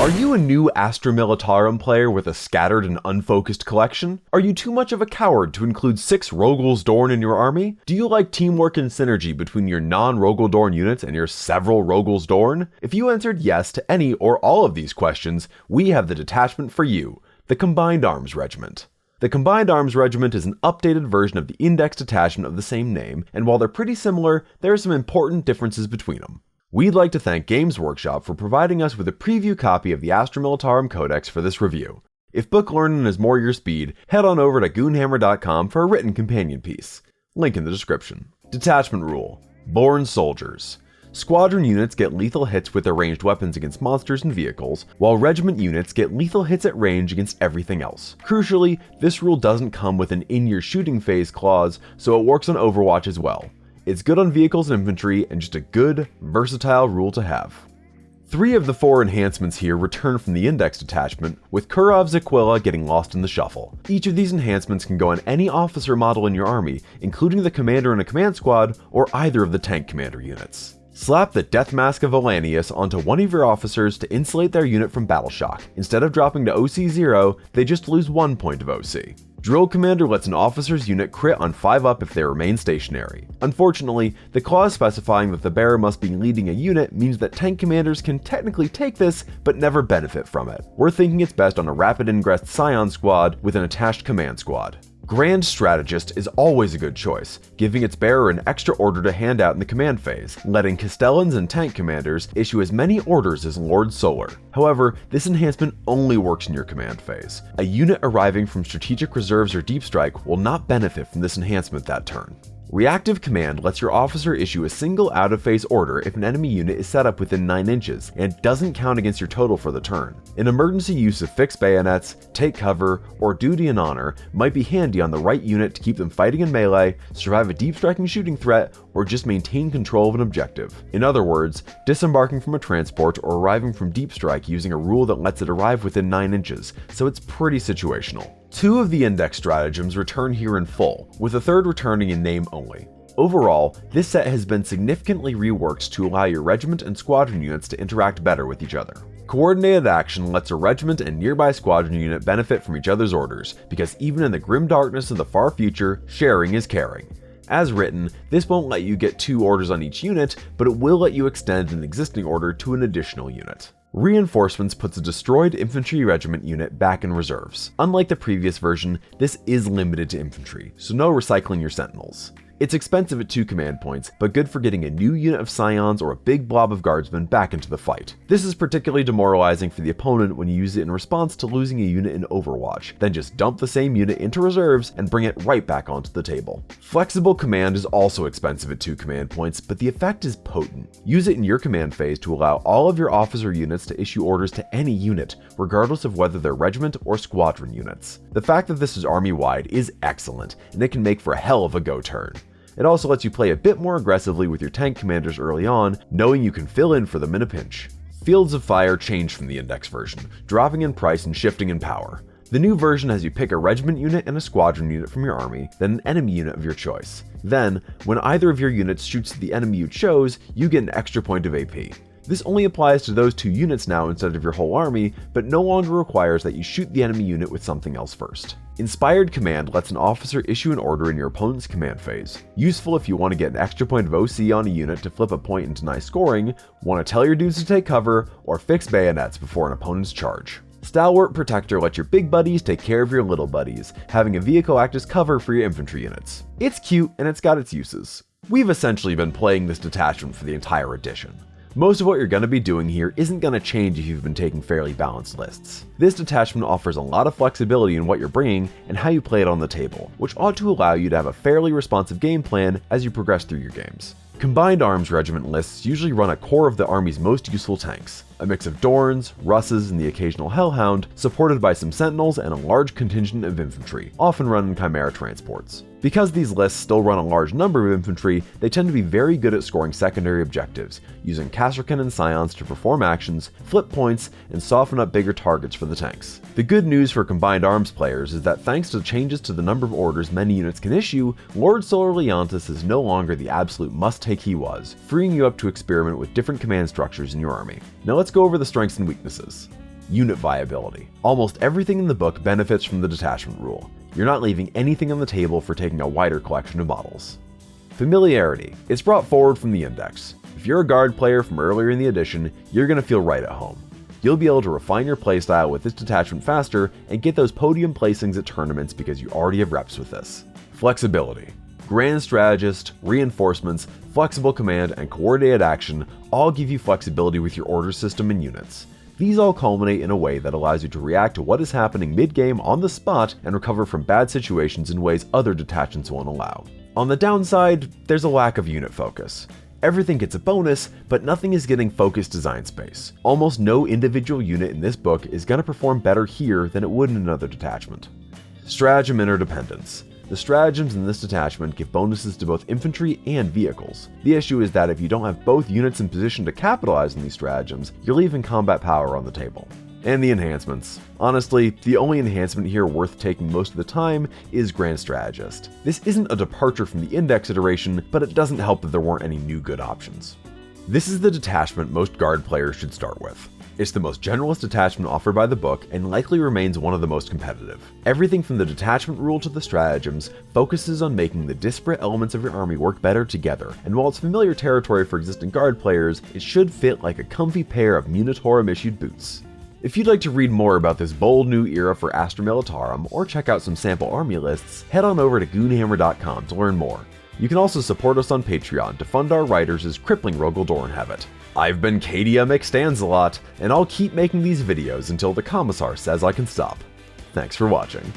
Are you a new Astra Militarum player with a scattered and unfocused collection? Are you too much of a coward to include 6 Rogelsdorn in your army? Do you like teamwork and synergy between your non-Rogeldorn units and your several Rogelsdorn? If you answered yes to any or all of these questions, we have the detachment for you, the Combined Arms Regiment. The Combined Arms Regiment is an updated version of the Index detachment of the same name, and while they're pretty similar, there are some important differences between them. We'd like to thank Games Workshop for providing us with a preview copy of the Astra Militarum Codex for this review. If book learning is more your speed, head on over to goonhammer.com for a written companion piece. Link in the description. Detachment Rule. Born Soldiers. Squadron units get lethal hits with their ranged weapons against monsters and vehicles, while regiment units get lethal hits at range against everything else. Crucially, this rule doesn't come with an in-your shooting phase clause, so it works on Overwatch as well. It's good on vehicles and infantry, and just a good, versatile rule to have. 3 of the 4 enhancements here return from the Index detachment, with Kurov's Aquila getting lost in the shuffle. Each of these enhancements can go on any officer model in your army, including the commander in a command squad, or either of the tank commander units. Slap the Death Mask of Elanius onto one of your officers to insulate their unit from battle shock. Instead of dropping to OC 0, they just lose 1 point of OC. Drill Commander lets an officer's unit crit on 5-up if they remain stationary. Unfortunately, the clause specifying that the bearer must be leading a unit means that tank commanders can technically take this, but never benefit from it. We're thinking it's best on a rapid ingress Scion squad with an attached command squad. Grand Strategist is always a good choice, giving its bearer an extra order to hand out in the command phase, letting Castellans and tank commanders issue as many orders as Lord Solar. However, this enhancement only works in your command phase. A unit arriving from strategic reserves or deep strike will not benefit from this enhancement that turn. Reactive Command lets your officer issue a single out-of-phase order if an enemy unit is set up within 9 inches and doesn't count against your total for the turn. An emergency use of fixed bayonets, take cover, or duty and honor might be handy on the right unit to keep them fighting in melee, survive a deep striking shooting threat, or just maintain control of an objective. In other words, disembarking from a transport or arriving from deep strike using a rule that lets it arrive within 9 inches, so it's pretty situational. 2 of the Index Stratagems return here in full, with a third returning in name only. Overall, this set has been significantly reworked to allow your regiment and squadron units to interact better with each other. Coordinated action lets a regiment and nearby squadron unit benefit from each other's orders, because even in the grim darkness of the far future, sharing is caring. As written, this won't let you get 2 orders on each unit, but it will let you extend an existing order to an additional unit. Reinforcements puts a destroyed infantry regiment unit back in reserves. Unlike the previous version, this is limited to infantry, so no recycling your sentinels. It's expensive at 2 command points, but good for getting a new unit of scions or a big blob of guardsmen back into the fight. This is particularly demoralizing for the opponent when you use it in response to losing a unit in Overwatch, then just dump the same unit into reserves and bring it right back onto the table. Flexible Command is also expensive at 2 command points, but the effect is potent. Use it in your command phase to allow all of your officer units to issue orders to any unit, regardless of whether they're regiment or squadron units. The fact that this is army-wide is excellent, and it can make for a hell of a go turn. It also lets you play a bit more aggressively with your tank commanders early on, knowing you can fill in for them in a pinch. Fields of Fire changed from the Index version, dropping in price and shifting in power. The new version has you pick a regiment unit and a squadron unit from your army, then an enemy unit of your choice. Then, when either of your units shoots the enemy you chose, you get an extra point of AP. This only applies to those 2 units now instead of your whole army, but no longer requires that you shoot the enemy unit with something else first. Inspired Command lets an officer issue an order in your opponent's command phase. Useful if you want to get an extra point of OC on a unit to flip a point and deny scoring, want to tell your dudes to take cover, or fix bayonets before an opponent's charge. Stalwart Protector lets your big buddies take care of your little buddies, having a vehicle act as cover for your infantry units. It's cute and it's got its uses. We've essentially been playing this detachment for the entire edition. Most of what you're going to be doing here isn't going to change if you've been taking fairly balanced lists. This detachment offers a lot of flexibility in what you're bringing and how you play it on the table, which ought to allow you to have a fairly responsive game plan as you progress through your games. Combined Arms Regiment lists usually run a core of the army's most useful tanks, a mix of Dorns, Russes, and the occasional Hellhound, supported by some Sentinels and a large contingent of infantry, often run in Chimera transports. Because these lists still run a large number of infantry, they tend to be very good at scoring secondary objectives, using Kasrkin and Scions to perform actions, flip points, and soften up bigger targets for the tanks. The good news for Combined Arms players is that thanks to changes to the number of orders many units can issue, Lord Solar Leontis is no longer the absolute must-take he was, freeing you up to experiment with different command structures in your army. Now let's go over the strengths and weaknesses. Unit viability. Almost everything in the book benefits from the detachment rule. You're not leaving anything on the table for taking a wider collection of models. Familiarity. It's brought forward from the index. If you're a guard player from earlier in the edition, you're going to feel right at home. You'll be able to refine your playstyle with this detachment faster and get those podium placings at tournaments because you already have reps with this. Flexibility. Grand Strategist, Reinforcements, Flexible Command, and Coordinated Action all give you flexibility with your order system and units. These all culminate in a way that allows you to react to what is happening mid-game on the spot and recover from bad situations in ways other detachments won't allow. On the downside, there's a lack of unit focus. Everything gets a bonus, but nothing is getting focused design space. Almost no individual unit in this book is going to perform better here than it would in another detachment. Stratagem interdependence. The stratagems in this detachment give bonuses to both infantry and vehicles. The issue is that if you don't have both units in position to capitalize on these stratagems, you're leaving combat power on the table. And the enhancements. Honestly, the only enhancement here worth taking most of the time is Grand Strategist. This isn't a departure from the index iteration, but it doesn't help that there weren't any new good options. This is the detachment most guard players should start with. It's the most generalist detachment offered by the book and likely remains one of the most competitive. Everything from the detachment rule to the stratagems focuses on making the disparate elements of your army work better together, and while it's familiar territory for existing guard players, it should fit like a comfy pair of Munitorum issued boots. If you'd like to read more about this bold new era for Astra Militarum or check out some sample army lists, head on over to goonhammer.com to learn more. You can also support us on Patreon to fund our writers' crippling Rogel Dorn habit. I've been Kadia McStanzalot, and I'll keep making these videos until the Commissar says I can stop. Thanks for watching.